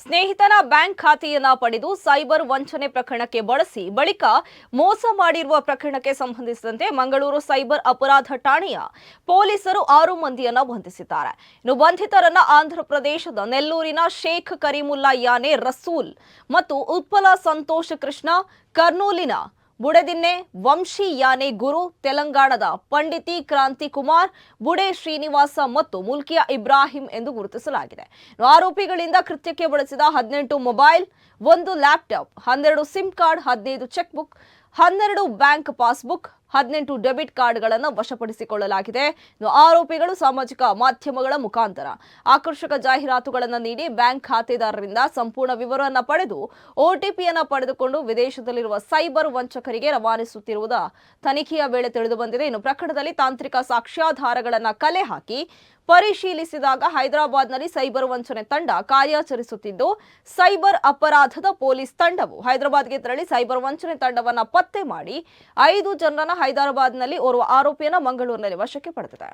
ಸ್ನೇಹಿತನ ಬ್ಯಾಂಕ್ ಖಾತೆಯನ್ನ ಪಡೆದು ಸೈಬರ್ ವಂಚನೆ ಪ್ರಕರಣಕ್ಕೆ ಬಳಸಿ ಬಳಿಕ ಮೋಸ ಮಾಡಿರುವ ಪ್ರಕರಣಕ್ಕೆ ಸಂಬಂಧಿಸಿದಂತೆ ಮಂಗಳೂರು ಸೈಬರ್ ಅಪರಾಧ ಠಾಣೆಯ ಪೊಲೀಸರು 6 ಮಂದಿಯನ್ನ ಬಂಧಿಸಿದ್ದಾರೆ. ಇನ್ನು ಬಂಧಿತರನ್ನ ಆಂಧ್ರಪ್ರದೇಶದ ನೆಲ್ಲೂರಿನ ಶೇಖ್ ಕರೀಮುಲ್ಲಾ ಯಾನೆ ರಸೂಲ್ ಮತ್ತು ಉತ್ಪಲ ಸಂತೋಷ್ ಕೃಷ್ಣ, ಕರ್ನೂಲಿನ ಬುಡೆದಿನ್ನೆ ವಂಶಿ ಯಾನೆ ಗುರು, ತೆಲಂಗಾಣದ ಪಂಡಿತಿ ಕ್ರಾಂತಿ ಕುಮಾರ್, ಬುಡೆ ಶ್ರೀನಿವಾಸ ಮತ್ತು ಮುಲ್ಕಿಯಾ ಇಬ್ರಾಹಿಂ ಎಂದು ಗುರುತಿಸಲಾಗಿದೆ. ಆರೋಪಿಗಳಿಂದ ಕೃತ್ಯಕ್ಕೆ ಬಳಸಿದ 18 mobile, 1 laptop, 12 sim card, 15 cheque book, 12 bank passbook, 18 debit ಕಾರ್ಡ್ಗಳನ್ನು ವಶಪಡಿಸಿಕೊಳ್ಳಲಾಗಿದೆ. ಆರೋಪಿಗಳು ಸಾಮಾಜಿಕ ಮಾಧ್ಯಮಗಳ ಮುಖಾಂತರ ಆಕರ್ಷಕ ಜಾಹೀರಾತುಗಳನ್ನು ನೀಡಿ ಬ್ಯಾಂಕ್ ಖಾತೆದಾರರಿಂದ ಸಂಪೂರ್ಣ ವಿವರವನ್ನು ಪಡೆದು ಒಟಿಪಿಯನ್ನು ಪಡೆದುಕೊಂಡು ವಿದೇಶದಲ್ಲಿರುವ ಸೈಬರ್ ವಂಚಕರಿಗೆ ರವಾನಿಸುತ್ತಿರುವುದು ತನಿಖೆಯ ವೇಳೆ ತಿಳಿದುಬಂದಿದೆ. ಇನ್ನು ಪ್ರಕರಣದಲ್ಲಿ ತಾಂತ್ರಿಕ ಸಾಕ್ಷ್ಯಾಧಾರಗಳನ್ನು ಕಲೆ ಹಾಕಿ ಪರಿಶೀಲಿಸಿದಾಗ ಹೈದರಾಬಾದ್ನಲ್ಲಿ ಸೈಬರ್ ವಂಚನೆ ತಂಡ ಕಾರ್ಯಾಚರಿಸುತ್ತಿದ್ದು, ಸೈಬರ್ ಅಪರಾಧದ ಪೊಲೀಸ್ ತಂಡವು ಹೈದರಾಬಾದ್ಗೆ ತೆರಳಿ ಸೈಬರ್ ವಂಚನೆ ತಂಡವನ್ನು ಪತ್ತೆ ಮಾಡಿ 5 ಜನರನ್ನು ಹೈದರಾಬಾದ್ನಲ್ಲಿ ಓರ್ವ ಆರೋಪಿಯನ್ನು ಮಂಗಳೂರಿನಲ್ಲಿ ವಶಕ್ಕೆ ಪಡೆದಿದೆ.